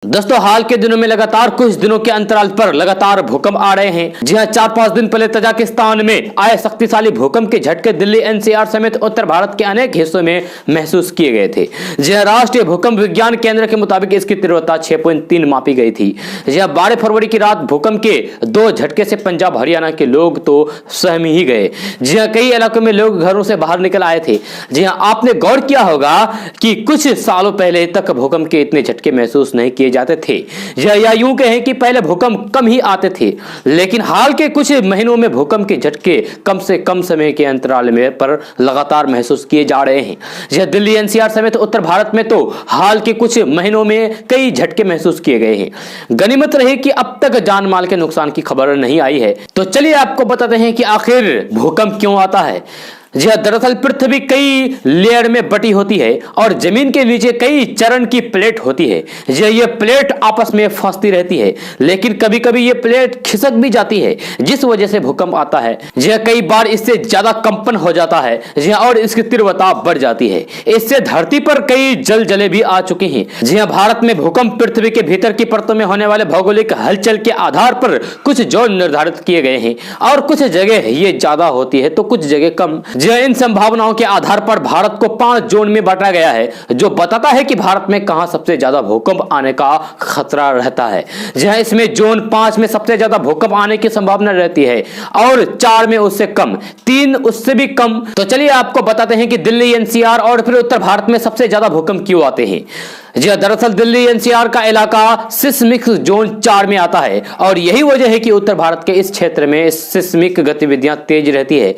दोस्तों, हाल के दिनों में लगातार कुछ दिनों के अंतराल पर लगातार भूकंप आ रहे हैं। जी हां, 4-5 दिन पहले तजाकिस्तान में आए शक्तिशाली भूकंप के झटके दिल्ली एनसीआर समेत उत्तर भारत के अनेक हिस्सों में महसूस किए गए थे। जी हां, राष्ट्रीय भूकंप विज्ञान केंद्र के मुताबिक इसकी तीव्रता 6.3 मापी गई थी। जी हां, 12 फरवरी की रात भूकंप के 2 झटके से पंजाब हरियाणा के लोग तो सहम ही गए। जी हां, कई इलाकों में लोग घरों से बाहर निकल आए थे। जी हां, आपने गौर किया होगा कि कुछ सालों पहले तक भूकंप के इतने झटके महसूस नहीं किए जाते थे, या यूं कहें कि पहले भूकंप कम ही आते थे। लेकिन हाल के कुछ महीनों में भूकंप के झटके कम से कम समय के अंतराल में पर लगातार महसूस किए जा रहे हैं। यह दिल्ली एनसीआर समेत उत्तर भारत में तो हाल के कुछ महीनों में कई झटके महसूस किए गए हैं। गनीमत रही कि अब तक जान माल के नुकसान की खबर नहीं आई है। तो चलिए आपको बताते हैं कि आखिर भूकंप क्यों आता है। जी हां, दरअसल पृथ्वी कई लेयर में बटी होती है और जमीन के नीचे कई चरण की प्लेट होती है। जी हां, ये प्लेट आपस में फंसती रहती है, लेकिन कभी कभी ये प्लेट खिसक भी जाती है, जिस वजह से भूकंप आता है। जी हां, कई बार इससे ज्यादा कंपन हो जाता है। जी हां, और इसकी तीव्रता बढ़ जाती है। इससे धरती पर कई जलजले भी आ चुके हैं। जी हां, भारत में भूकंप पृथ्वी के भीतर की परतों में होने वाले भौगोलिक हलचल के आधार पर कुछ जोन निर्धारित किए गए हैं और कुछ जगह ये ज्यादा होती है तो कुछ जगह कम। इन संभावनाओं के आधार पर भारत को 5 जोन में बांटा गया है, जो बताता है कि भारत में कहां सबसे ज्यादा भूकंप आने का खतरा रहता है। जहां इसमें जोन 5 में सबसे ज्यादा भूकंप आने की संभावना रहती है और 4 में उससे कम, 3 उससे भी कम। तो चलिए आपको बताते हैं कि दिल्ली एनसीआर और फिर उत्तर भारत में सबसे ज्यादा भूकंप क्यों आते हैं। जी दरअसल दिल्ली एनसीआर का इलाका सिस्मिक जोन 4 में आता है और यही वजह है कि उत्तर भारत के इस क्षेत्र में सिस्मिक गतिविधियां तेज रहती है।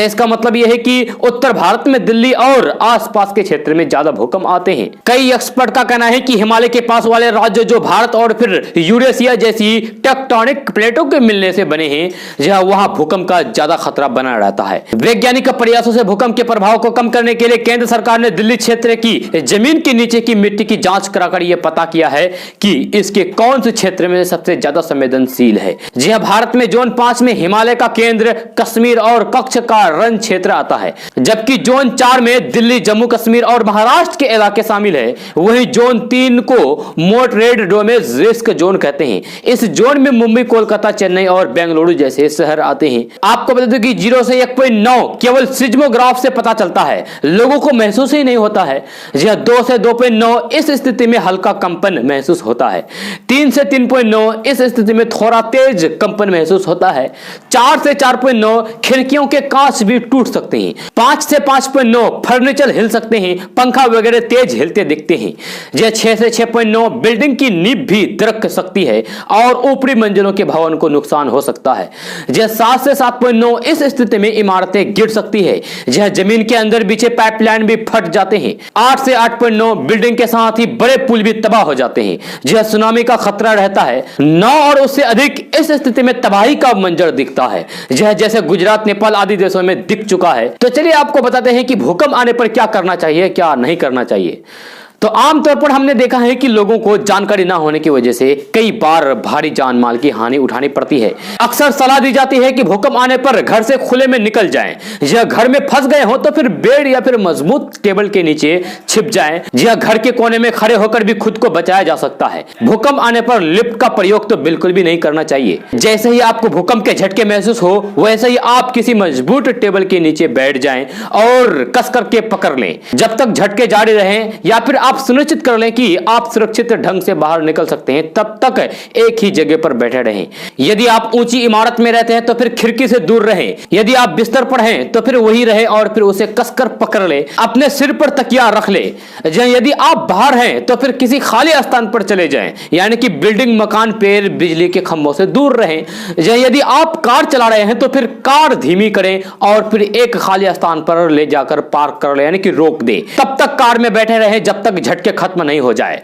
इसका मतलब यह है कि उत्तर भारत में दिल्ली और आसपास के क्षेत्र में ज्यादा भूकंप आते हैं। कई एक्सपर्ट का कहना है कि हिमालय के पास वाले राज्य जो भारत और फिर यूरेशिया जैसी टेक्टोनिक प्लेटों के मिलने से बने हैं, जहां वहां भूकंप का ज्यादा खतरा बना रहता है। वैज्ञानिक प्रयासों से भूकंप के प्रभाव को कम करने के लिए केंद्र सरकार ने दिल्ली क्षेत्र की जमीन के नीचे की मिट्टी की जांच कराकर यह पता किया है कि इसके कौन से क्षेत्र में सबसे ज्यादा संवेदनशील है। जी हां, भारत में जोन 5 में हिमालय का केंद्र, कश्मीर और कच्छ का रण क्षेत्र आता है, जबकि जोन 4 में दिल्ली, जम्मू कश्मीर और महाराष्ट्र के इलाके शामिल है। वहीं जोन 3 को मॉडरेट डैमेज रिस्क जोन कहते हैं। इस जोन में मुंबई, कोलकाता, चेन्नई और बेंगलुरु जैसे शहर आते हैं। आपको बता दूं कि 0 से 1.9 केवल सिज्मोग्राफ से पता चलता है, लोगों को महसूस ही नहीं होता है। जी हां, 2 से 2.9 इस स्थिति में हल्का कंपन महसूस होता है। 3 से 3.9 इस स्थिति में थोड़ा तेज कंपन महसूस होता है। 4 से 4.9 खिड़कियों के कांच भी टूट सकते हैं। 5 से 5.9 फर्नीचर हिल सकते हैं, पंखा वगैरह तेज हिलते दिखते हैं। जैसे 6 से 6.9 बिल्डिंग की नींव भी दरक सकती है और ऊपरी मंजिलों के भवन को नुकसान हो सकता है। जैसे 7 से 7.9 इस स्थिति में इमारतें गिर सकती है। जैसे जमीन के अंदर बिछे पाइपलाइन भी फट जाते हैं। 8 से 8.9 बिल्डिंग के साथ ही बड़े पुल भी तबाह हो जाते हैं। जहां सुनामी का खतरा रहता है। 9 और उससे अधिक इस स्थिति में तबाही का मंजर दिखता है, जैसे गुजरात, नेपाल आदि देशों में दिख चुका है। तो चलिए आपको बताते हैं कि भूकंप आने पर क्या करना चाहिए, क्या नहीं करना चाहिए। तो आमतौर पर हमने देखा है कि लोगों को जानकारी ना होने की वजह से कई बार भारी जान माल की हानि उठानी पड़ती है। अक्सर सलाह दी जाती है कि भूकंप आने पर घर से खुले में निकल जाएं, या घर में फंस गए हो तो फिर बेड या फिर मजबूत टेबल के नीचे छिप जाएं, या घर के कोने में खड़े होकर भी खुद को बचाया जा सकता है। भूकंप आने पर लिफ्ट का प्रयोग तो बिल्कुल भी नहीं करना चाहिए। जैसे ही आपको भूकंप के झटके महसूस हो, वैसे ही आप किसी मजबूत टेबल के नीचे बैठ जाएं और कस करके पकड़ लें जब तक झटके जारी रहें, या फिर आप सुनिश्चित कर लें कि आप सुरक्षित ढंग से बाहर निकल सकते हैं, तब तक एक ही जगह पर बैठे रहें। यदि आप ऊंची इमारत में रहते हैं तो फिर खिड़की से दूर रहें। यदि आप बिस्तर पर हैं तो फिर वही रहे और फिर उसे कसकर पकड़ ले। अपने सिर पर तकिया रख ले। यदि आप बाहर हैं तो फिर किसी खाली स्थान पर चले जाएं, यानी कि बिल्डिंग, मकान, पेड़, बिजली के खंभों से दूर रहें। यदि आप कार चला रहे हैं तो फिर कार धीमी करें और फिर एक खाली स्थान पर ले जाकर पार्क कर ले, यानी कि रोक दे। तब तक कार में बैठे रहें जब तक झटके खत्म नहीं हो जाए।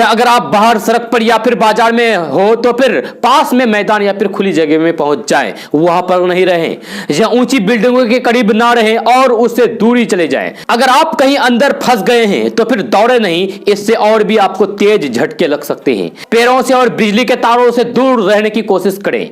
अगर आप बाहर सड़क पर या फिर बाजार में हो तो फिर पास में मैदान या फिर खुली जगह में पहुंच जाएं, वहां पर नहीं रहें। या ऊंची बिल्डिंगों के करीब ना रहें और उससे दूरी चले जाएं। अगर आप कहीं अंदर फंस गए हैं तो फिर दौड़े नहीं, इससे और भी आपको तेज झटके लग सकते हैं। पेड़ों से और बिजली के तारों से दूर रहने की कोशिश करें।